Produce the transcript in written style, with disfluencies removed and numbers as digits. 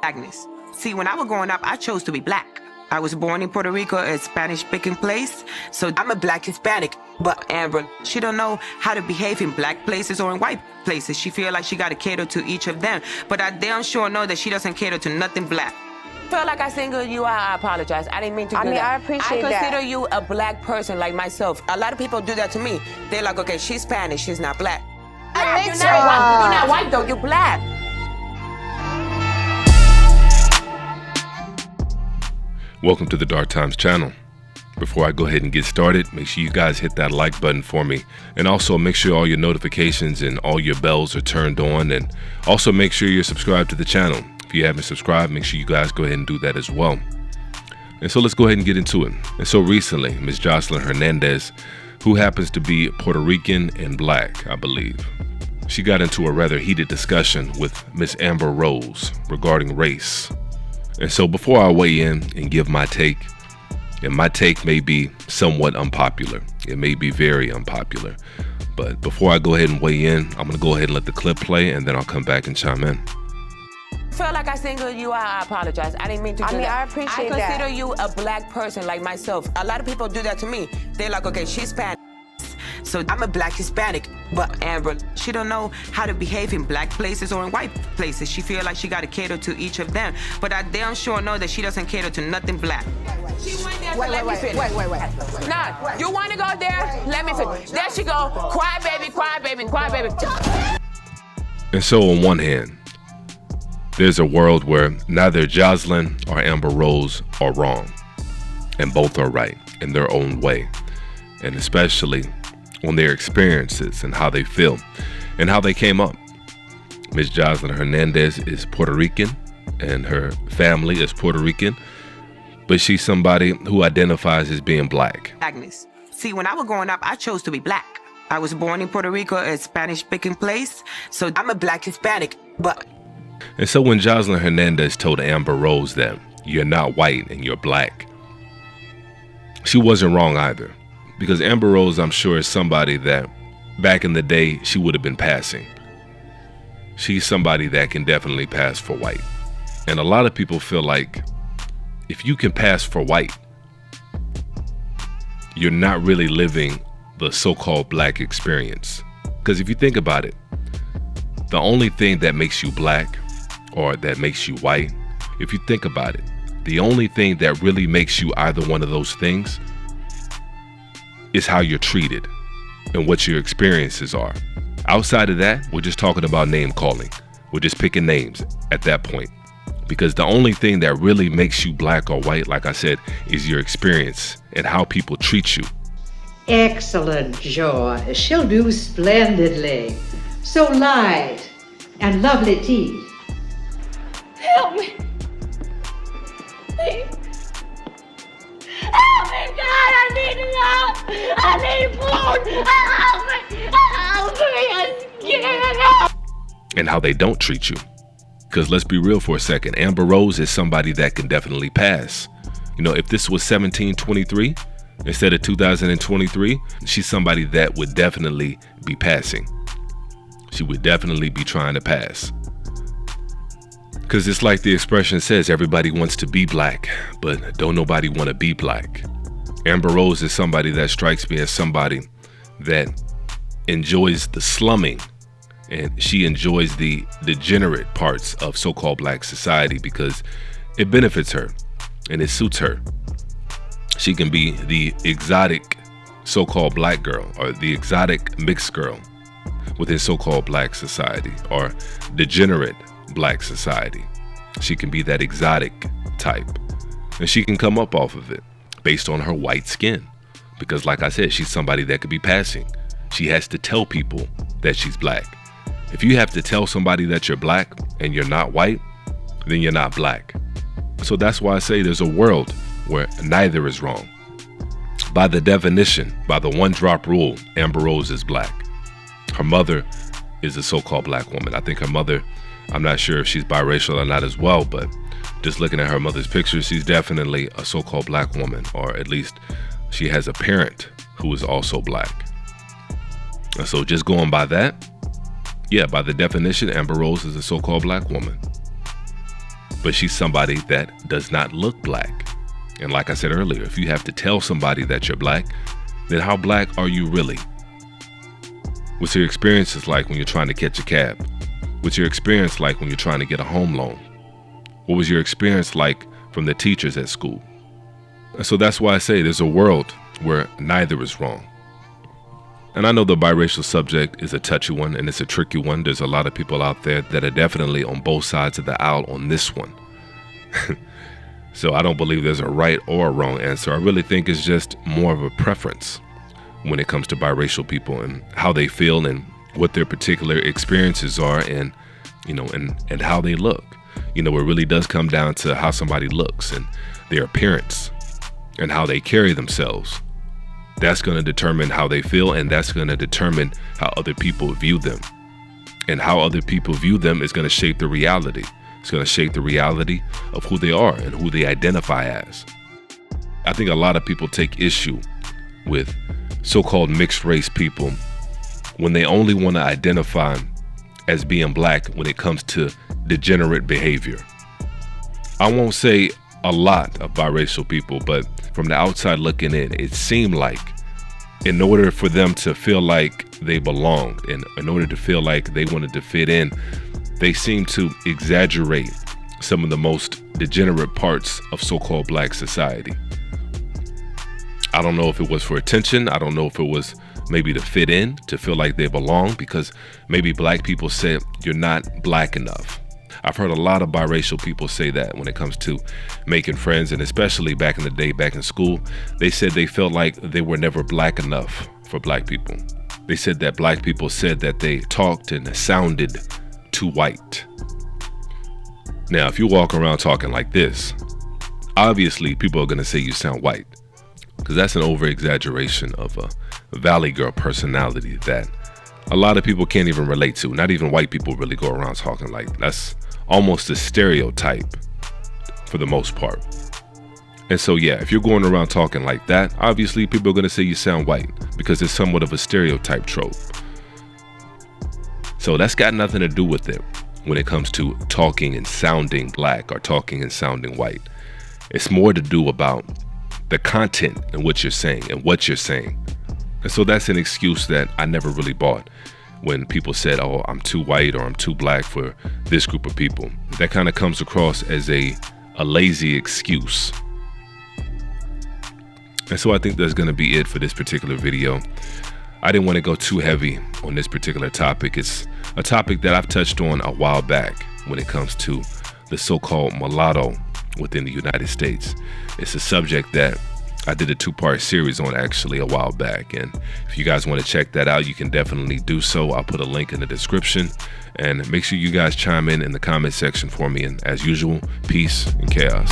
Agnes. See, when I was growing up, I chose to be black. I was born in Puerto Rico, a Spanish-speaking place, so I'm a black Hispanic. But Amber, she don't know how to behave in black places or in white places. She feel like she got to cater to each of them. But I damn sure know that she doesn't cater to nothing black. Felt like I singled you out. I apologize. I didn't mean to do that. I appreciate that. I consider you a black person like myself. A lot of people do that to me. They're like, okay, she's Spanish, she's not black. You're not white though, you're black. Welcome to the Dark Times channel. Before I go ahead and get started, make sure you guys hit that like button for me, and also make sure all your notifications and all your bells are turned on, and also make sure you're subscribed to the channel. If you haven't subscribed, make sure you guys go ahead and do that as well. And so let's go ahead and get into it. And so recently, Ms. Joseline Hernandez, who happens to be Puerto Rican and black, I believe, she got into a rather heated discussion with Ms. Amberrose regarding race. And so before I weigh in and give my take, and my take may be somewhat unpopular, it may be very unpopular, but before I go ahead and weigh in, I'm gonna go ahead and let the clip play, and then I'll come back and chime in. Felt like I singled you out. I apologize. I didn't mean to do that. I appreciate that. I consider you a black person like myself. A lot of people do that to me. They're like, okay, she's Spanish, so I'm a black Hispanic. But Amber, she don't know how to behave in black places or in white places. She feel like she got to cater to each of them. But I damn sure know that she doesn't cater to nothing black. She went there to let me finish. Wait. Nah, you want to go there? Let me finish. There she go. Cry baby, cry baby, cry baby. And so on one hand, there's a world where neither Joseline or Amberrose are wrong, and both are right in their own way, and especially on their experiences and how they feel and how they came up. Ms. Joseline Hernandez is Puerto Rican and her family is Puerto Rican, but she's somebody who identifies as being black. Agnes. See, when I was growing up, I chose to be black. I was born in Puerto Rico, a Spanish-speaking place, so I'm a black Hispanic. And so when Joseline Hernandez told Amberrose that you're not white and you're black, she wasn't wrong either. Because Amberrose, I'm sure, is somebody that back in the day she would have been passing. She's somebody that can definitely pass for white. And a lot of people feel like if you can pass for white, you're not really living the so-called black experience. Because if you think about it, the only thing that makes you black or that makes you white, if you think about it, the only thing that really makes you either one of those things is how you're treated and what your experiences are. Outside of that, we're just talking about name calling. We're just picking names at that point. Because the only thing that really makes you black or white, like I said, is your experience and how people treat you. Excellent, Joy. She'll do splendidly. So light and lovely teeth. Help me. Please. Help me, God, I need help. I need food. Help me, I'm scared. And how they don't treat you. Because let's be real for a second, Amberrose is somebody that can definitely pass. You know, if this was 1723 instead of 2023, she's somebody that would definitely be passing. She would definitely be trying to pass. Because it's like the expression says, everybody wants to be black, but don't nobody want to be black. Amberrose is somebody that strikes me as somebody that enjoys the slumming, and she enjoys the degenerate parts of so-called black society because it benefits her and it suits her. She can be the exotic so-called black girl or the exotic mixed girl within so-called black society or degenerate black society. She can be that exotic type, and she can come up off of it based on her white skin. Because like I said, she's somebody that could be passing. She has to tell people that she's black. If you have to tell somebody that you're black and you're not white, then you're not black. So that's why I say there's a world where neither is wrong. By the definition, by the one drop rule, Amberrose is black. Her mother is a so-called black woman. I think her mother, I'm not sure if she's biracial or not as well, but just looking at her mother's picture, she's definitely a so-called black woman, or at least she has a parent who is also black. And so just going by that, yeah, by the definition, Amberrose is a so-called black woman. but she's somebody that does not look black. And like I said earlier, if you have to tell somebody that you're black, then how black are you really? What's your experiences like when you're trying to catch a cab? What's your experience like when you're trying to get a home loan? What was your experience like from the teachers at school? And so that's why I say there's a world where neither is wrong. And I know the biracial subject is a touchy one and it's a tricky one. There's a lot of people out there that are definitely on both sides of the aisle on this one. So I don't believe there's a right or a wrong answer. I really think it's just more of a preference when it comes to biracial people and how they feel and what their particular experiences are and, and how they look. It really does come down to how somebody looks and their appearance and how they carry themselves. That's going to determine how they feel, and that's going to determine how other people view them. And how other people view them is going to shape the reality. It's going to shape the reality of who they are and who they identify as. I think a lot of people take issue with so-called mixed race people when they only want to identify as being black when it comes to degenerate behavior. I won't say a lot of biracial people, but from the outside looking in, it seemed like in order for them to feel like they belonged and in order to feel like they wanted to fit in, they seem to exaggerate some of the most degenerate parts of so-called black society. I don't know if it was for attention. I don't know if it was maybe to fit in, to feel like they belong, because maybe black people said you're not black enough. I've heard a lot of biracial people say that when it comes to making friends, and especially back in the day, back in school, they said they felt like they were never black enough for black people. They said that black people said that they talked and sounded too white. Now, if you walk around talking like this, obviously people are going to say you sound white, because that's an over-exaggeration of a Valley Girl personality that a lot of people can't even relate to. Not even white people really go around talking like that's almost a stereotype for the most part. And so, yeah, if you're going around talking like that, obviously people are going to say you sound white because it's somewhat of a stereotype trope. So that's got nothing to do with it when it comes to talking and sounding black or talking and sounding white. It's more to do about the content and what you're saying and what you're saying. And so that's an excuse that I never really bought when people said, oh, I'm too white or I'm too black for this group of people. That kind of comes across as a lazy excuse. And so I think that's going to be it for this particular video. I didn't want to go too heavy on this particular topic. It's a topic that I've touched on a while back when it comes to the so-called mulatto within the United States. It's a subject that I did a 2-part series on actually a while back. And if you guys want to check that out, you can definitely do so. I'll put a link in the description, and make sure you guys chime in the comment section for me. And as usual, peace and chaos.